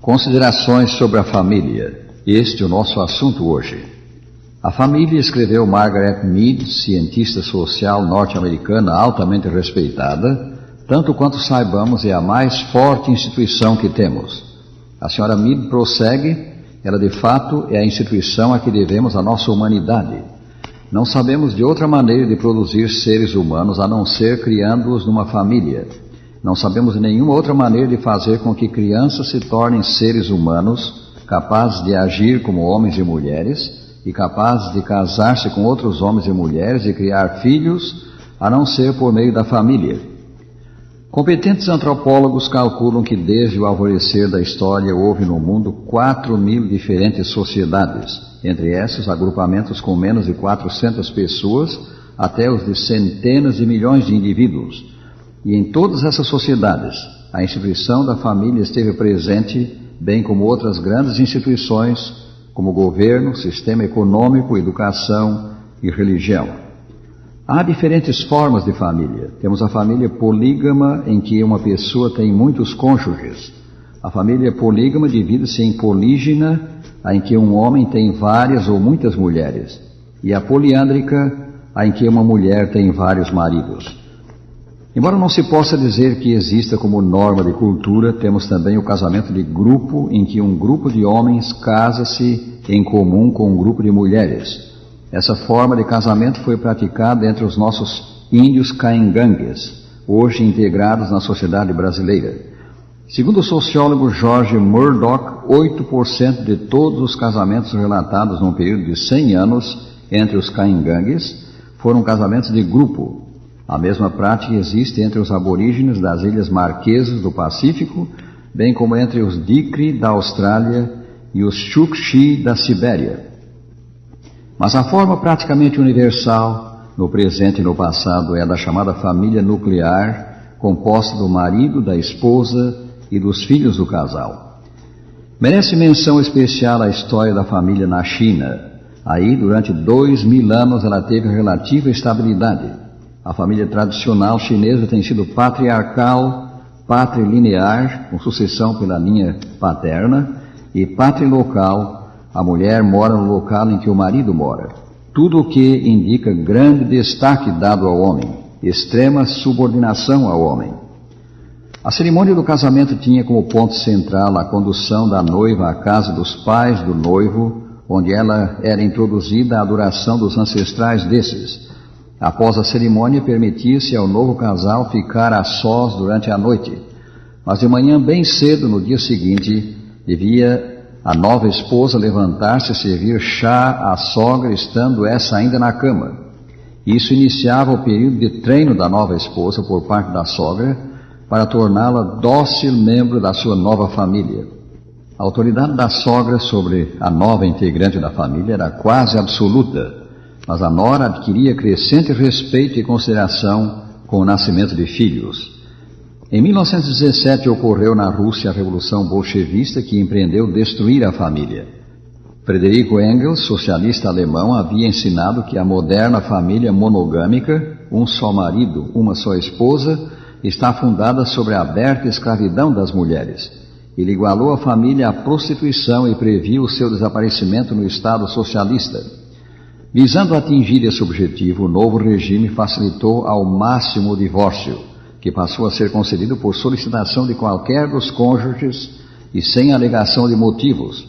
Considerações sobre a família. Este é o nosso assunto hoje. A família, escreveu Margaret Mead, cientista social norte-americana altamente respeitada, tanto quanto saibamos é a mais forte instituição que temos. A senhora Mead prossegue, ela de fato é a instituição a que devemos a nossa humanidade. Não sabemos de outra maneira de produzir seres humanos a não ser criando-os numa família. Não sabemos de nenhuma outra maneira de fazer com que crianças se tornem seres humanos, capazes de agir como homens e mulheres, e capazes de casar-se com outros homens e mulheres e criar filhos, a não ser por meio da família. Competentes antropólogos calculam que desde o alvorecer da história houve no mundo 4.000 diferentes sociedades, entre essas agrupamentos com menos de 400 pessoas, até os de centenas de milhões de indivíduos. E em todas essas sociedades, a instituição da família esteve presente, bem como outras grandes instituições, como governo, sistema econômico, educação e religião. Há diferentes formas de família. Temos a família polígama, em que uma pessoa tem muitos cônjuges. A família polígama divide-se em polígina, em que um homem tem várias ou muitas mulheres. E a poliândrica, em que uma mulher tem vários maridos. Embora não se possa dizer que exista como norma de cultura, temos também o casamento de grupo, em que um grupo de homens casa-se em comum com um grupo de mulheres. Essa forma de casamento foi praticada entre os nossos índios caingangues, hoje integrados na sociedade brasileira. Segundo o sociólogo George Murdoch, 8% de todos os casamentos relatados num período de 100 anos entre os caingangues foram casamentos de grupo. A mesma prática existe entre os aborígenes das Ilhas Marquesas do Pacífico, bem como entre os Dikri da Austrália e os Chukchi da Sibéria. Mas a forma praticamente universal, no presente e no passado, é a da chamada família nuclear, composta do marido, da esposa e dos filhos do casal. Merece menção especial a história da família na China. Aí, durante 2.000 anos, ela teve relativa estabilidade. A família tradicional chinesa tem sido patriarcal, patrilinear, com sucessão pela linha paterna, e patrilocal, a mulher mora no local em que o marido mora. Tudo o que indica grande destaque dado ao homem, extrema subordinação ao homem. A cerimônia do casamento tinha como ponto central a condução da noiva à casa dos pais do noivo, onde ela era introduzida à adoração dos ancestrais desses. Após a cerimônia, permitia-se ao novo casal ficar a sós durante a noite. Mas de manhã bem cedo, no dia seguinte, devia a nova esposa levantar-se e servir chá à sogra, estando essa ainda na cama. Isso iniciava o período de treino da nova esposa por parte da sogra, para torná-la dócil membro da sua nova família. A autoridade da sogra sobre a nova integrante da família era quase absoluta, mas a nora adquiria crescente respeito e consideração com o nascimento de filhos. Em 1917 ocorreu na Rússia a Revolução Bolchevista, que empreendeu destruir a família. Frederico Engels, socialista alemão, havia ensinado que a moderna família monogâmica, um só marido, uma só esposa, está fundada sobre a aberta escravidão das mulheres. Ele igualou a família à prostituição e previu o seu desaparecimento no Estado socialista. Visando atingir esse objetivo, o novo regime facilitou ao máximo o divórcio, que passou a ser concedido por solicitação de qualquer dos cônjuges e sem alegação de motivos.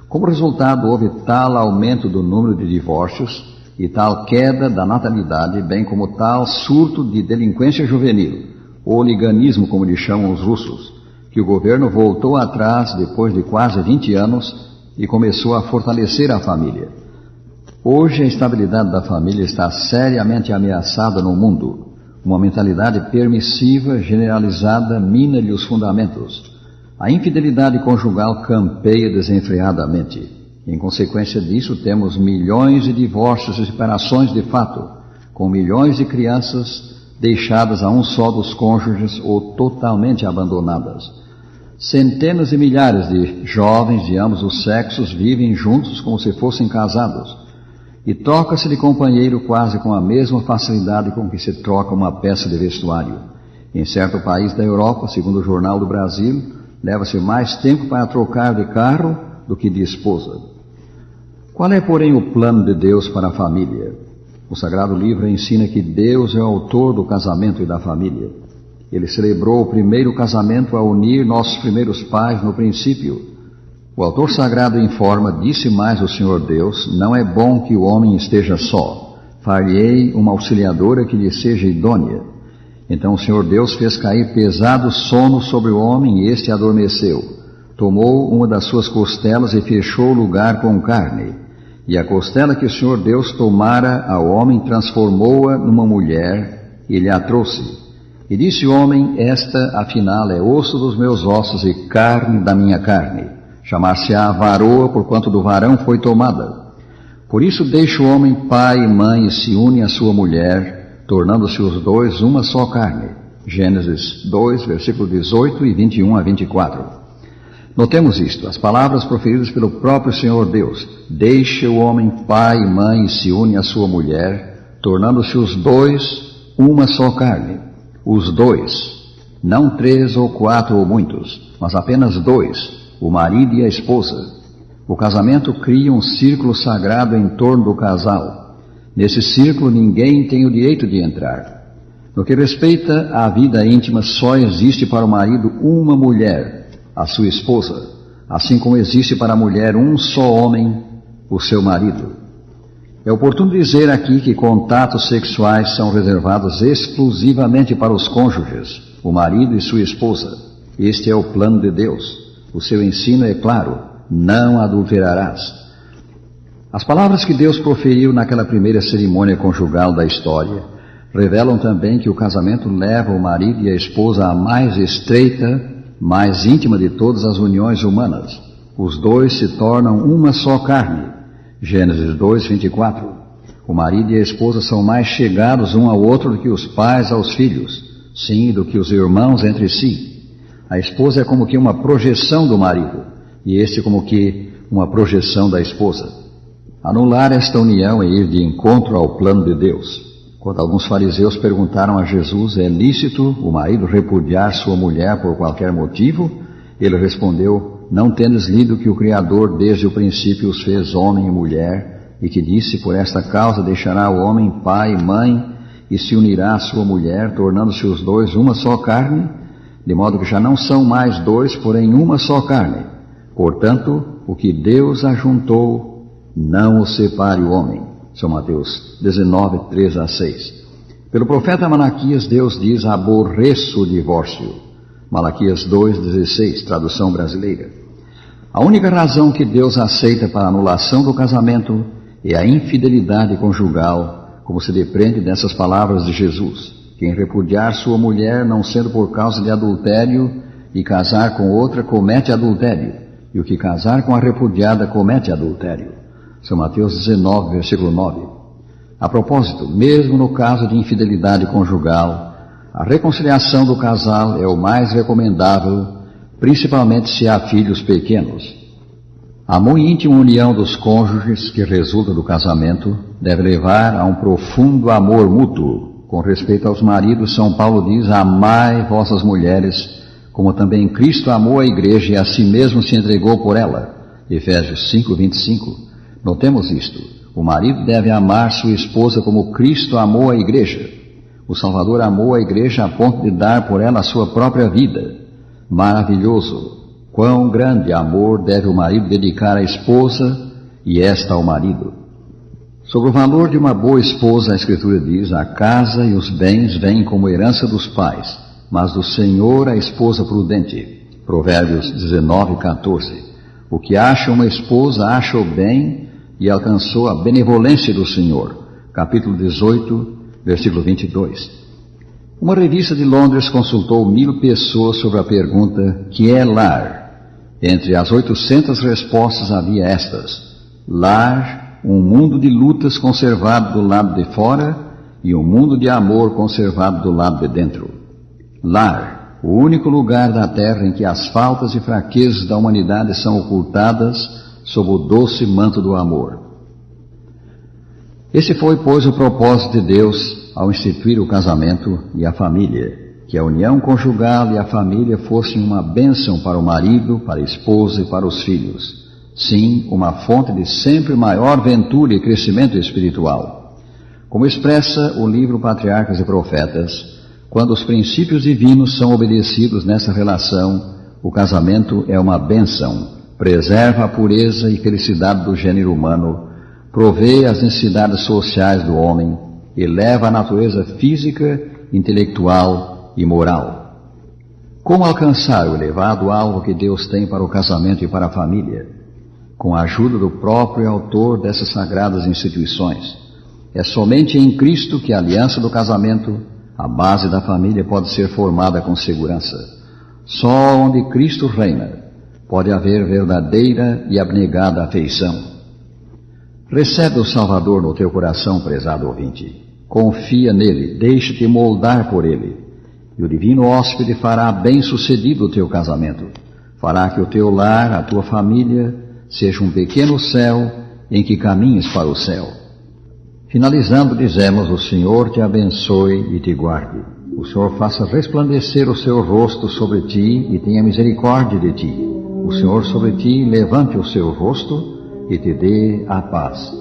Como resultado, houve tal aumento do número de divórcios e tal queda da natalidade, bem como tal surto de delinquência juvenil, oliganismo, como lhe chamam os russos, que o governo voltou atrás depois de quase 20 anos e começou a fortalecer a família. Hoje a estabilidade da família está seriamente ameaçada no mundo. Uma mentalidade permissiva, generalizada, mina-lhe os fundamentos. A infidelidade conjugal campeia desenfreadamente. Em consequência disso, temos milhões de divórcios e separações de fato, com milhões de crianças deixadas a um só dos cônjuges ou totalmente abandonadas. Centenas de milhares de jovens de ambos os sexos vivem juntos como se fossem casados. E troca-se de companheiro quase com a mesma facilidade com que se troca uma peça de vestuário. Em certo país da Europa, segundo o Jornal do Brasil, Leva-se mais tempo para trocar de carro do que de esposa. Qual é, porém, o plano de Deus para a família? O Sagrado Livro ensina que Deus é o autor do casamento e da família. Ele celebrou o primeiro casamento ao unir nossos primeiros pais no princípio. O autor sagrado informa, disse mais o Senhor Deus, não é bom que o homem esteja só. Far-lhe-ei uma auxiliadora que lhe seja idônea. Então o Senhor Deus fez cair pesado sono sobre o homem e este adormeceu. Tomou uma das suas costelas e fechou o lugar com carne. E a costela que o Senhor Deus tomara ao homem transformou-a numa mulher e lhe a trouxe. E disse o homem, esta afinal é osso dos meus ossos e carne da minha carne. Chamar-se-á varoa, porquanto do varão foi tomada. Por isso deixa o homem pai e mãe e se une à sua mulher, tornando-se os dois uma só carne. Gênesis 2, versículo 18 e 21 a 24. Notemos isto, as palavras proferidas pelo próprio Senhor Deus. Deixa o homem pai e mãe e se une à sua mulher, tornando-se os dois uma só carne. Os dois, não 3 ou 4 ou muitos, mas apenas 2, o marido e a esposa. O casamento cria um círculo sagrado em torno do casal. Nesse círculo ninguém tem o direito de entrar. No que respeita à vida íntima, só existe para o marido uma mulher, a sua esposa, assim como existe para a mulher um só homem, o seu marido. É oportuno dizer aqui que contatos sexuais são reservados exclusivamente para os cônjuges, o marido e sua esposa. Este é o plano de Deus. O seu ensino é claro, não adulterarás. As palavras que Deus proferiu naquela primeira cerimônia conjugal da história revelam também que o casamento leva o marido e a esposa à mais estreita, mais íntima de todas as uniões humanas. Os dois se tornam uma só carne. Gênesis 2, 24. O marido e a esposa são mais chegados um ao outro do que os pais aos filhos, sim, do que os irmãos entre si. A esposa é como que uma projeção do marido, e este como que uma projeção da esposa. Anular esta união é ir de encontro ao plano de Deus. Quando alguns fariseus perguntaram a Jesus, é lícito o marido repudiar sua mulher por qualquer motivo? Ele respondeu, não tendes lido que o Criador desde o princípio os fez homem e mulher, e que disse, por esta causa deixará o homem pai e mãe, e se unirá à sua mulher, tornando-se os dois uma só carne, de modo que já não são mais dois, porém uma só carne. Portanto, o que Deus ajuntou, não o separe o homem. São Mateus 19, 3 a 6. Pelo profeta Malaquias, Deus diz, aborreço o divórcio. Malaquias 2, 16, tradução brasileira. A única razão que Deus aceita para a anulação do casamento é a infidelidade conjugal, como se depreende dessas palavras de Jesus. Quem repudiar sua mulher, não sendo por causa de adultério, e casar com outra, comete adultério. E o que casar com a repudiada, comete adultério. São Mateus 19, versículo 9. A propósito, mesmo no caso de infidelidade conjugal, a reconciliação do casal é o mais recomendável, principalmente se há filhos pequenos. A muito íntima união dos cônjuges que resulta do casamento deve levar a um profundo amor mútuo. Com respeito aos maridos, São Paulo diz, amai vossas mulheres, como também Cristo amou a igreja e a si mesmo se entregou por ela. Efésios 5, 25. Notemos isto, o marido deve amar sua esposa como Cristo amou a igreja. O Salvador amou a igreja a ponto de dar por ela a sua própria vida. Maravilhoso! Quão grande amor deve o marido dedicar à esposa e esta ao marido. Sobre o valor de uma boa esposa, a Escritura diz, a casa e os bens vêm como herança dos pais, mas do Senhor a esposa prudente. Provérbios 19, 14. O que acha uma esposa, acha o bem e alcançou a benevolência do Senhor. Capítulo 18, versículo 22. Uma revista de Londres consultou 1000 pessoas sobre a pergunta, que é lar? Entre as 800 respostas havia estas: lar, um mundo de lutas conservado do lado de fora e um mundo de amor conservado do lado de dentro. Lar, o único lugar da terra em que as faltas e fraquezas da humanidade são ocultadas sob o doce manto do amor. Esse foi, pois, o propósito de Deus ao instituir o casamento e a família, que a união conjugal e a família fossem uma bênção para o marido, para a esposa e para os filhos. Sim, uma fonte de sempre maior ventura e crescimento espiritual. Como expressa o livro Patriarcas e Profetas, quando os princípios divinos são obedecidos nessa relação, o casamento é uma bênção, preserva a pureza e felicidade do gênero humano, provê as necessidades sociais do homem, eleva a natureza física, intelectual e moral. Como alcançar o elevado alvo que Deus tem para o casamento e para a família? Com a ajuda do próprio autor dessas sagradas instituições. É somente em Cristo que a aliança do casamento, a base da família, pode ser formada com segurança. Só onde Cristo reina pode haver verdadeira e abnegada afeição. Recebe o Salvador no teu coração, prezado ouvinte. Confia nele, deixe-te moldar por ele. E o divino hóspede fará bem-sucedido o teu casamento. Fará que o teu lar, a tua família, seja um pequeno céu em que caminhes para o céu. Finalizando, dizemos: o Senhor te abençoe e te guarde. O Senhor faça resplandecer o seu rosto sobre ti e tenha misericórdia de ti. O Senhor sobre ti levante o seu rosto e te dê a paz.